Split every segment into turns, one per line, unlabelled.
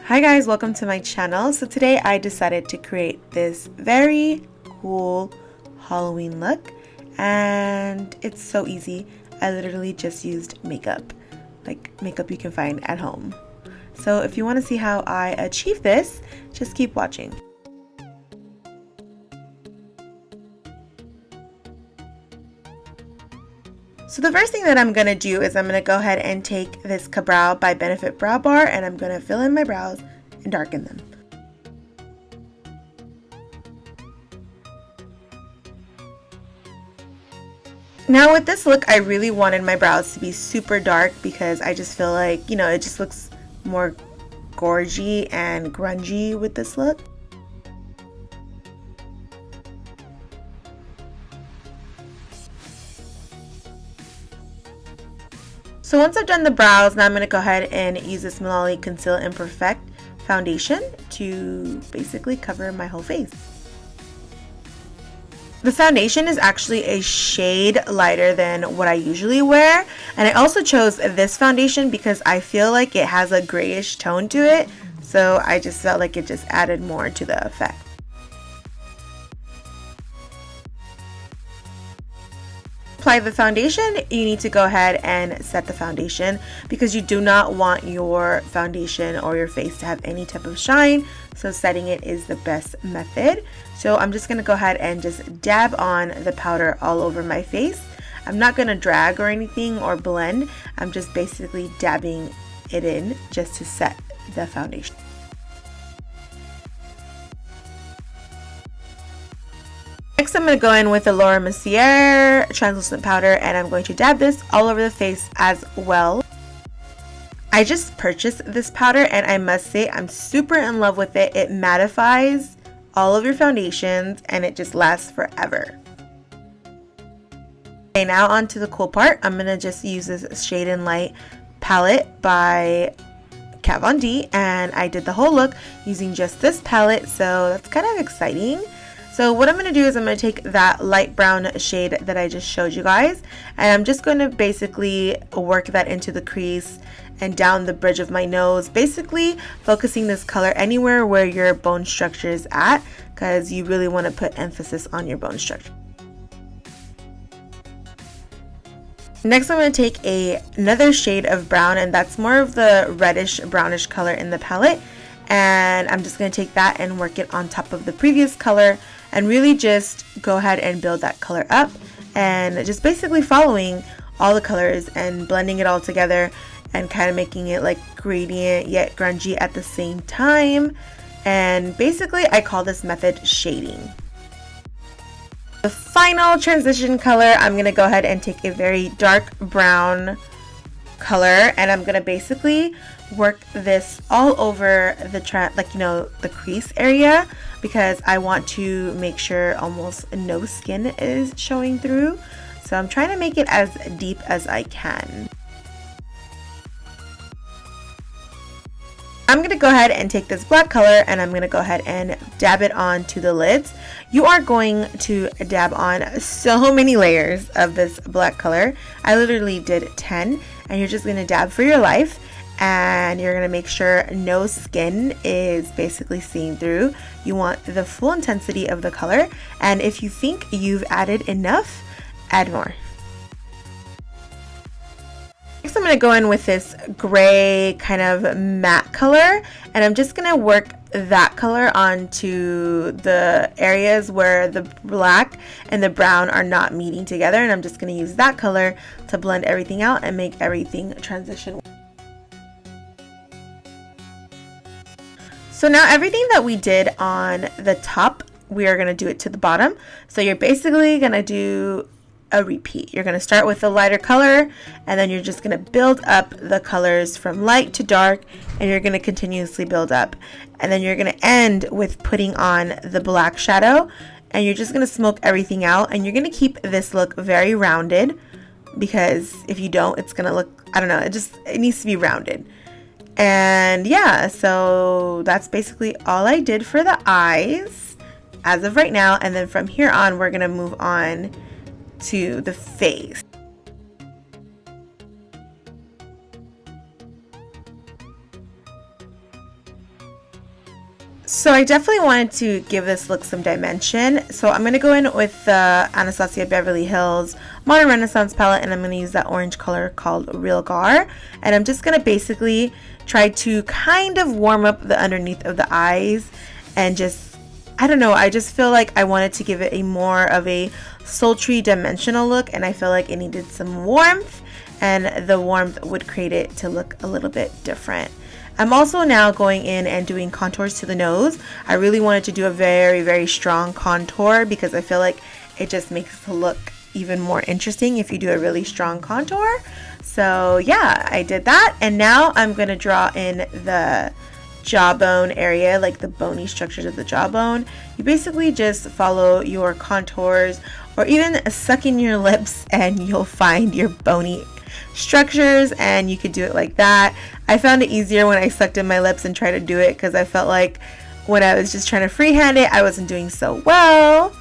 Hi guys, welcome to my channel. So today I decided to create this very cool Halloween look, and it's so easy. I literally just used makeup, like makeup you can find at home. So if you want to see how I achieve this, just keep watching. So the first thing that I'm going to do is I'm going to go ahead and take this Brow by Benefit Brow Bar, and I'm going to fill in my brows and darken them. Now with this look, I really wanted my brows to be super dark because I just feel like, you know, it just looks more gorgy and grungy with this look. So once I've done the brows, now I'm going to go ahead and use this Milani Conceal and Perfect foundation to basically cover my whole face. The foundation is actually a shade lighter than what I usually wear, and I also chose this foundation because I feel like it has a grayish tone to it, so I just felt like it just added more to the effect. Apply the foundation, you need to go ahead and set the foundation because you do not want your foundation or your face to have any type of shine, so setting it is the best method. So I'm just going to go ahead and just dab on the powder all over my face. I'm not going to drag or anything or blend, I'm just basically dabbing it in just to set the foundation. Next, I'm going to go in with the Mercier translucent powder, and I'm going to dab this all over the face as well. I just purchased this powder, and I must say I'm super in love with it. It mattifies all of your foundations, and it just lasts forever. Okay, now on to the cool part. I'm going to just use this Shade and Light palette by Kat Von D, and I did the whole look using just this palette, so that's kind of exciting. So what I'm going to do is I'm going to take that light brown shade that I just showed you guys, and I'm just going to basically work that into the crease and down the bridge of my nose, basically focusing this color anywhere where your bone structure is at, because you really want to put emphasis on your bone structure. Next, I'm going to take another shade of brown, and that's more of the reddish brownish color in the palette, and I'm just going to take that and work it on top of the previous color and really just go ahead and build that color up, and just basically following all the colors and blending it all together and kind of making it like gradient yet grungy at the same time. And basically I call this method shading. The final transition color, I'm going to go ahead and take a very dark brown color, and I'm going to basically work this all over the the crease area, because I want to make sure almost no skin is showing through. So I'm trying to make it as deep as I can. I'm going to go ahead and take this black color, and I'm going to go ahead and dab it onto the lids. You are going to dab on so many layers of this black color. I literally did 10, and you're just going to dab for your life, and you're going to make sure no skin is basically seen through. You want the full intensity of the color, and if you think you've added enough, add more. Next, I'm going to go in with this gray kind of matte color, and I'm just going to work that color onto the areas where the black and the brown are not meeting together, and I'm just going to use that color to blend everything out and make everything transition. So now everything that we did on the top, we are going to do it to the bottom. So you're basically going to do a repeat. You're going to start with the lighter color, and then you're just going to build up the colors from light to dark, and you're going to continuously build up. And then you're going to end with putting on the black shadow, and you're just going to smoke everything out, and you're going to keep this look very rounded, because if you don't, it's going to look, I don't know, it needs to be rounded. And yeah, so that's basically all I did for the eyes as of right now, and then from here on we're going to move on to the face. So I definitely wanted to give this look some dimension. So I'm going to go in with the Anastasia Beverly Hills Modern Renaissance palette, and I'm going to use that orange color called REALGAR. And I'm just going to basically try to kind of warm up the underneath of the eyes and just, I don't know, I just feel like I wanted to give it a more of a sultry dimensional look, and I feel like it needed some warmth, and the warmth would create it to look a little bit different. I'm also now going in and doing contours to the nose. I really wanted to do a very, very strong contour because I feel like it just makes the look even more interesting if you do a really strong contour. So yeah, I did that, and now I'm going to draw in the jawbone area, like the bony structures of the jawbone. You basically just follow your contours, or even suck in your lips and you'll find your bony structures, and you could do it like that. I found it easier when I sucked in my lips and tried to do it because I felt like when I was just trying to freehand it, I wasn't doing so well.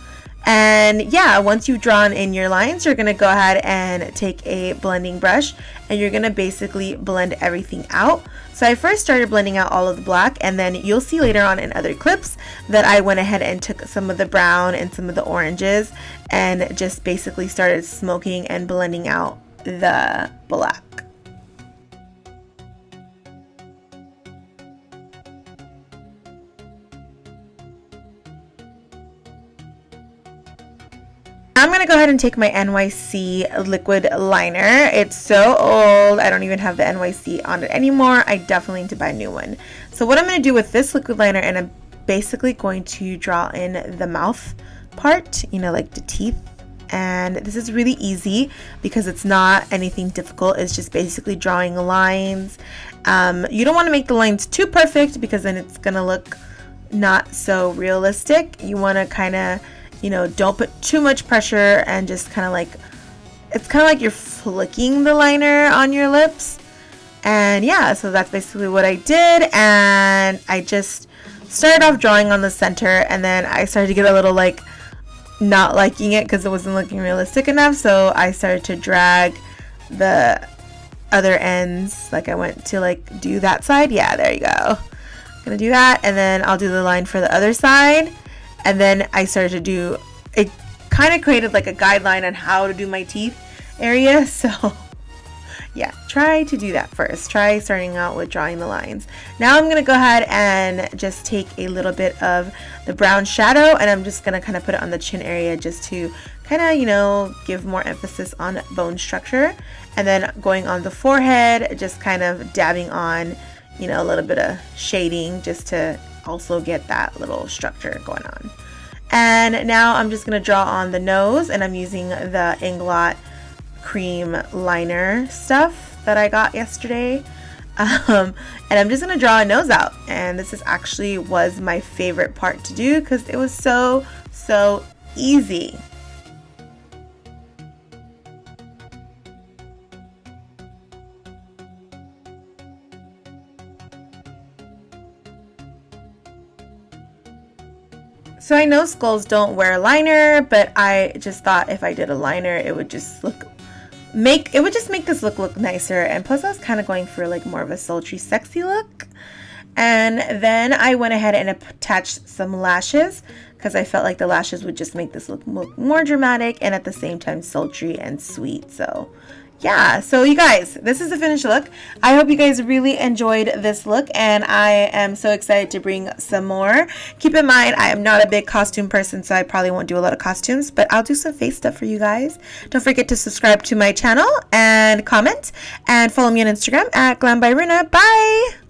And yeah, once you've drawn in your lines, you're going to go ahead and take a blending brush and you're going to basically blend everything out. So I first started blending out all of the black, and then you'll see later on in other clips that I went ahead and took some of the brown and some of the oranges and just basically started smoking and blending out the black. I'm going to go ahead and take my NYC liquid liner. It's so old, I don't even have the NYC on it anymore. I definitely need to buy a new one. So what I'm going to do with this liquid liner, and I'm basically going to draw in the mouth part, you know, like the teeth. And this is really easy because it's not anything difficult. It's just basically drawing lines. You don't want to make the lines too perfect because then it's going to look not so realistic. You want to kind of, you know, don't put too much pressure and just kind of like, it's kind of like you're flicking the liner on your lips. And yeah, so that's basically what I did. And I just started off drawing on the center, and then I started to get a little like not liking it because it wasn't looking realistic enough. So I started to drag the other ends. Like I went to like do that side. Yeah, there you go. I'm gonna do that, and then I'll do the line for the other side. And then I started to do, it kind of created like a guideline on how to do my teeth area. So yeah, try to do that first. Try starting out with drawing the lines. Now I'm going to go ahead and just take a little bit of the brown shadow, and I'm just going to kind of put it on the chin area just to kind of, you know, give more emphasis on bone structure. And then going on the forehead, just kind of dabbing on, you know, a little bit of shading just to also get that little structure going on. And now I'm just going to draw on the nose, and I'm using the Inglot cream liner stuff that I got yesterday. And I'm just going to draw a nose out, and this is actually was my favorite part to do because it was so easy. So I know skulls don't wear liner, but I just thought if I did a liner, it would just make this look nicer. And plus I was kind of going for like more of a sultry, sexy look. And then I went ahead and attached some lashes because I felt like the lashes would just make this look more dramatic and at the same time sultry and sweet. So yeah, so you guys, this is the finished look. I hope you guys really enjoyed this look, and I am so excited to bring some more. Keep in mind, I am not a big costume person, so I probably won't do a lot of costumes, but I'll do some face stuff for you guys. Don't forget to subscribe to my channel and comment, and follow me on Instagram at GLAMBYRUNA. Bye!